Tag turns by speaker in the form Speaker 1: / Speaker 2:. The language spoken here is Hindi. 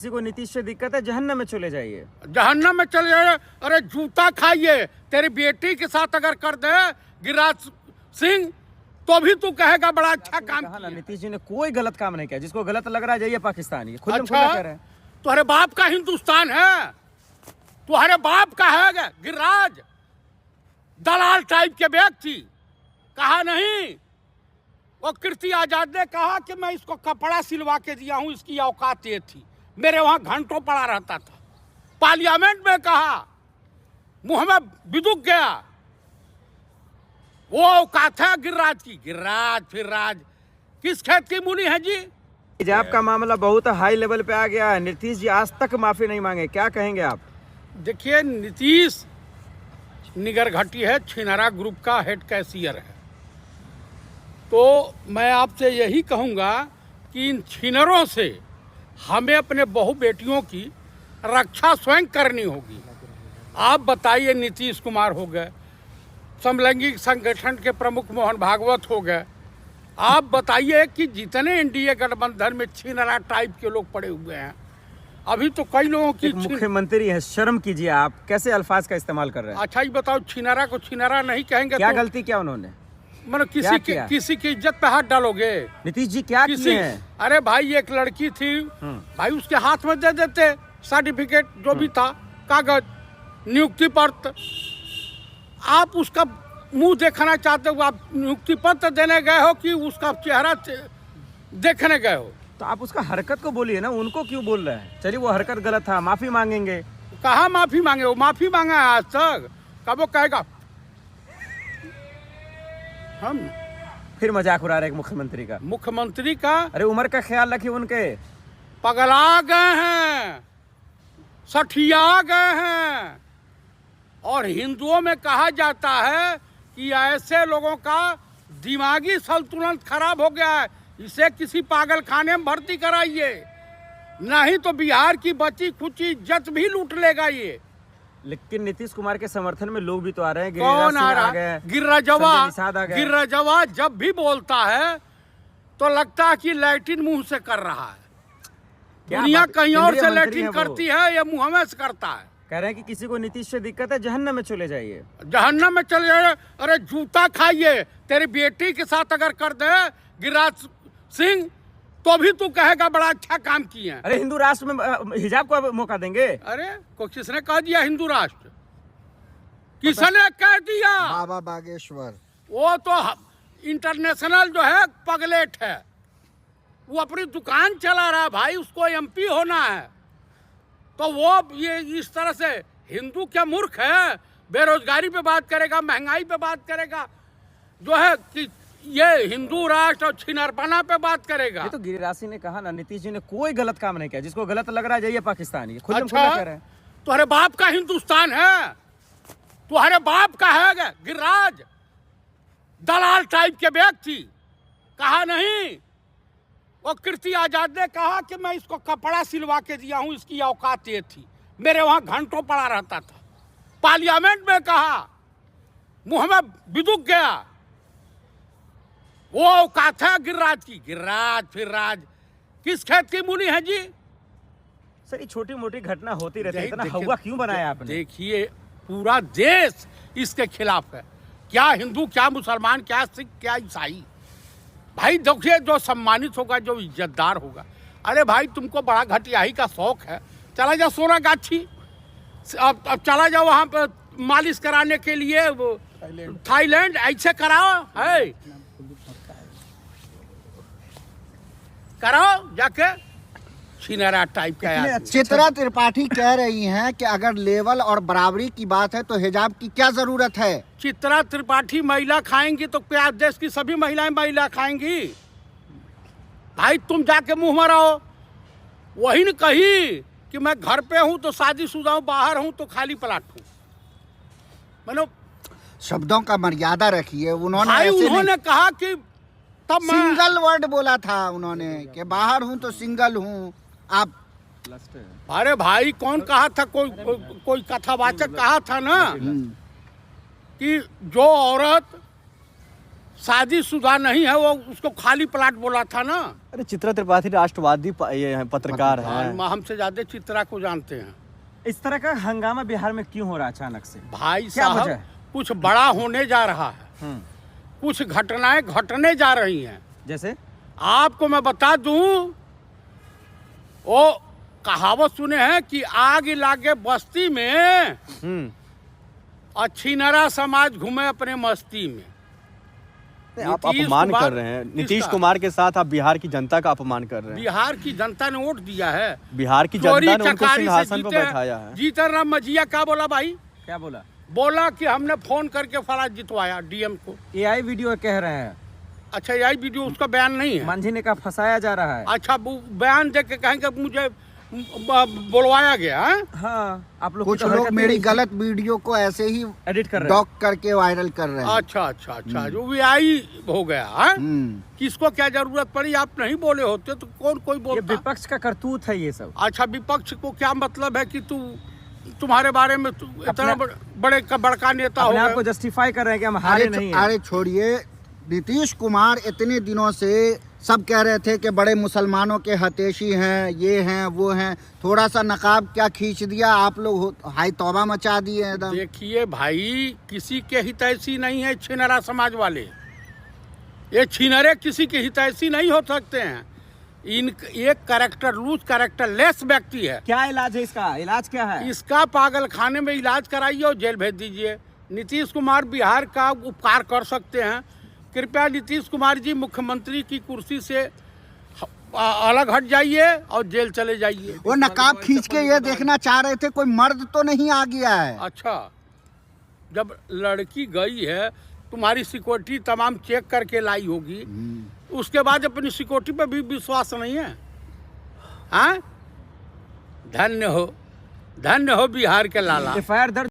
Speaker 1: किसी को नीतीश से दिक्कत है, जहन्नम में चले जाइए।
Speaker 2: जहन्नम में चले जाइए। अरे जूता खाइए। तेरी बेटी के साथ अगर कर दे गिरिराज सिंह तो भी तू कहेगा बड़ा अच्छा काम किया।
Speaker 1: नीतीश जी ने कोई गलत काम नहीं किया। जिसको गलत लग रहा है जाइए पाकिस्तान। ये खुद
Speaker 2: अच्छा,
Speaker 1: कह रहे हैं।
Speaker 2: तुम्हारे बाप का हिंदुस्तान है, तुम्हारे बाप का है गिरिराज। दलाल टाइप के व्यक्ति कहा नहीं। वो कीर्ति आजाद ने कहा कि मैं इसको कपड़ा सिलवा के दिया हूं, इसकी औकात ये थी। मेरे वहां घंटों पड़ा रहता था। पार्लियामेंट में कहा, मुंह में बिदुक गया। वो औकात है गिरिराज की। गिरिराज फिर राज किस खेत की मुनी है जी।
Speaker 1: हिजाब का मामला बहुत हाई लेवल पे आ गया है। नीतीश जी आज तक माफी नहीं मांगे, क्या कहेंगे आप?
Speaker 2: देखिए, नीतीश निगर घटी है, छिनारा ग्रुप का हेड कैशियर है। तो मैं आपसे यही कहूँगा कि इन छिनरों से हमें अपने बहू बेटियों की रक्षा स्वयं करनी होगी। आप बताइए, नीतीश कुमार हो गए, समलैंगिक संगठन के प्रमुख मोहन भागवत हो गए। आप बताइए कि जितने एनडीए गठबंधन में छिनरा टाइप के लोग पड़े हुए हैं, अभी तो कई लोगों की
Speaker 1: मुख्यमंत्री है, शर्म कीजिए। आप कैसे अल्फाज का इस्तेमाल कर रहे हैं?
Speaker 2: अच्छा, ये बताओ, छिनारा को छिनारा नहीं कहेंगे?
Speaker 1: क्या गलती किया उन्होंने?
Speaker 2: मतलब किसी की इज्जत पे हाथ डालोगे?
Speaker 1: नीतीश जी क्या किए हैं?
Speaker 2: अरे भाई, एक लड़की थी भाई, उसके हाथ में दे देते सर्टिफिकेट जो भी था, कागज, नियुक्ति पत्र। आप उसका मुंह देखना चाहते हो, आप नियुक्ति पत्र देने गए हो कि उसका चेहरा देखने गए हो?
Speaker 1: तो आप उसका हरकत को बोलिए ना, उनको क्यों बोल रहे हैं? चलिए, वो हरकत गलत था, माफी मांगेंगे।
Speaker 2: कहाँ माफी मांगे? वो माफी मांगा है आज तक? कब वो कहेगा? हम
Speaker 1: फिर मजाक उड़ा रहे हैं मुख्यमंत्री का। अरे उम्र का ख्याल रखिए उनके।
Speaker 2: पगला गए हैं, सठिया गए हैं। और हिंदुओं में कहा जाता है कि ऐसे लोगों का दिमागी संतुलन खराब हो गया है, इसे किसी पागल खाने में भर्ती कराइए, नहीं तो बिहार की बची खुची इज्जत भी लूट लेगा ये।
Speaker 1: लेकिन नीतीश कुमार के समर्थन में लोग भी तो आ रहे हैं।
Speaker 2: कौन आ रहा है? गिरिराजवा जब भी बोलता है तो लगता है कि लैट्रिन मुंह से कर रहा है। दुनिया कहीं और से लैट्रिन करती है, ये मुंह में से करता है।
Speaker 1: कह रहे हैं कि किसी को नीतीश से दिक्कत है, जहन्नम में चले जाइए।
Speaker 2: जहन्नम में चले जाइए। अरे जूता खाइए। तेरी बेटी के साथ अगर कर दे गिरिराज सिंह तो भी तू कहेगा बड़ा अच्छा काम किए।
Speaker 1: अरे हिंदू राष्ट्र में हिजाब को मौका देंगे?
Speaker 2: अरे किसने कह दिया हिंदू राष्ट्र? किसने कह दिया?
Speaker 3: बाबा बागेश्वर। वो
Speaker 2: तो इंटरनेशनल जो है पगलेट है, वो अपनी दुकान चला रहा है भाई, उसको एमपी होना है। तो वो ये इस तरह से हिंदू क्या मूर्ख है? बेरोजगारी पे बात करेगा, महंगाई पे बात करेगा, जो है कि ये हिंदू राष्ट्र और छिनरपना पे बात करेगा।
Speaker 1: ये तो गिरिराज सिंह ने कहा ना, नीतीश जी ने कोई गलत काम नहीं किया। जिसको गलत लग रहा है जाइए पाकिस्तान। ये खुद
Speaker 2: अच्छा,
Speaker 1: कह रहे हैं।
Speaker 2: तुम्हारे बाप का हिंदुस्तान है, तुम्हारे बाप का है गिरिराज। दलाल टाइप के व्यक्ति कहा नहीं। वो कीर्ति आजाद ने कहा कि मैं इसको कपड़ा सिलवा के दिया हूं, इसकी औकात ये थी। मेरे वहां घंटों पड़ा रहता था। पार्लियामेंट में कहा, मुंह में बिदुक गया। वो औकात है गिरिराज की। गिरिराज फिर राज किस खेत की मुनी है जी।
Speaker 1: सर, ये छोटी मोटी घटना होती रहती है, इतना हवा क्यों बनाया आपने?
Speaker 2: देखिए, पूरा देश इसके खिलाफ है। क्या हिंदू, क्या मुसलमान, क्या सिख, क्या ईसाई। भाई देखिए, जो सम्मानित होगा, जो इज्जतदार होगा। अरे भाई, तुमको बड़ा घटियाही का शौक है, चला जाओ सोनागाछी। अब चला जाओ वहां पर मालिश कराने के लिए, वो थाईलैंड ऐसे कराओ है, कराओ जाके। छिनारा टाइप का।
Speaker 3: चित्रा त्रिपाठी कह रही हैं कि अगर लेवल और बराबरी की बात है तो हिजाब की क्या जरूरत है?
Speaker 2: चित्रा त्रिपाठी महिला खाएंगी तो क्या देश की सभी महिलाएं महिला खाएंगी? भाई तुम जाके मुंह मराओ। वही न कही कि मैं घर पे हूं तो शादीशुदा हूं, बाहर हूं तो खाली प्लाट हूं। मतलब
Speaker 3: शब्दों का मर्यादा रखिए। उन्होंने
Speaker 2: कहा कि तब
Speaker 3: सिंगल वर्ड बोला था उन्होंने कि बाहर हूं तो सिंगल हूं। आप
Speaker 2: अरे भाई, कौन कहा था? कोई कथावाचक कहा था ना कि जो औरत शादीशुदा नहीं है, वो उसको खाली प्लाट बोला था ना।
Speaker 4: अरे चित्रा त्रिपाठी राष्ट्रवादी ये हैं, पत्रकार हैं।
Speaker 2: हमसे ज्यादा चित्रा को जानते हैं।
Speaker 1: इस तरह का हंगामा बिहार में क्यों हो रहा है अचानक से?
Speaker 2: भाई
Speaker 1: क्या वजह
Speaker 2: साहब,
Speaker 1: है?
Speaker 2: कुछ बड़ा होने जा रहा है, कुछ घटनाएं घटने जा रही हैं।
Speaker 1: जैसे
Speaker 2: आपको मैं बता दूं, वो कहावत सुने हैं कि आग लागे बस्ती में और छिनरा समाज घूमे अपने मस्ती में।
Speaker 4: आप
Speaker 2: नीतीश
Speaker 4: अपमान
Speaker 2: कुमार-
Speaker 4: कर रहे हैं नीतीश
Speaker 2: किसका?
Speaker 4: कुमार के साथ आप बिहार की जनता का अपमान कर रहे हैं।
Speaker 2: बिहार की जनता ने वोट दिया है,
Speaker 4: बिहार की
Speaker 2: चोरी
Speaker 4: जनता ने उनको
Speaker 2: चकारी से
Speaker 4: सिंहासन पर
Speaker 2: जीते हैं।
Speaker 4: बैठाया है।
Speaker 2: जीतन राम मझिया क्या बोला भाई?
Speaker 1: क्या बोला?
Speaker 2: बोला कि हमने फोन करके फला जितवाया डीएम को।
Speaker 1: एआई वीडियो कह रहे हैं,
Speaker 2: अच्छा, यही वीडियो उसका बयान नहीं है।
Speaker 1: मांझी ने कहा फंसाया जा रहा है।
Speaker 2: अच्छा, वो बयान दे के कहेंगे मुझे बुलवाया गया है?
Speaker 1: हाँ, आप लोग
Speaker 3: कुछ लोग मेरी गलत वीडियो को ऐसे ही
Speaker 1: एडिट कर रहे हैं।
Speaker 3: डॉक करके वायरल कर रहे हैं।
Speaker 2: अच्छा अच्छा अच्छा, जो वीआई हो गया है। किसको क्या जरूरत पड़ी? आप नहीं बोले होते तो कौन कोई
Speaker 1: ये
Speaker 2: बोलता?
Speaker 1: विपक्ष का करतूत है ये सब।
Speaker 2: अच्छा, विपक्ष को क्या मतलब है कि तुम्हारे बारे में इतना बड़का नेता हो
Speaker 1: अपने आप
Speaker 2: गए?
Speaker 1: को जस्टिफाई कर रहे हैं कि हम हारे नहीं हैं।
Speaker 3: अरे छोड़िए, नीतीश कुमार इतने दिनों से सब कह रहे थे कि बड़े मुसलमानों के हतेशी हैं, ये हैं वो हैं। थोड़ा सा नकाब क्या खींच दिया, आप लोग हाई तौबा मचा दिए एकदम।
Speaker 2: देखिए भाई, किसी के हितैषी नहीं है छिनरा समाज वाले। ये छिनरे किसी के हितैषी नहीं हो सकते हैं। एक कैरेक्टर लूज, कैरेक्टर लेस व्यक्ति है।
Speaker 1: क्या इलाज है इसका? इलाज क्या है?
Speaker 2: इसका पागल खाने में इलाज कराइए और जेल भेज दीजिए। नीतीश कुमार बिहार का उपकार कर सकते हैं। कृपया नीतीश कुमार जी मुख्यमंत्री की कुर्सी से अलग हट जाइए और जेल चले जाइए।
Speaker 3: वो नकाब खींच के ये देखना चाह रहे थे कोई मर्द तो नहीं आ गया है।
Speaker 2: अच्छा, जब लड़की गई है, तुम्हारी सिक्योरिटी तमाम चेक करके लाई होगी, उसके बाद अपनी सिक्योरिटी पे भी विश्वास नहीं है? हाँ, धन्य हो बिहार के लाला।
Speaker 1: एफआईआर दर्ज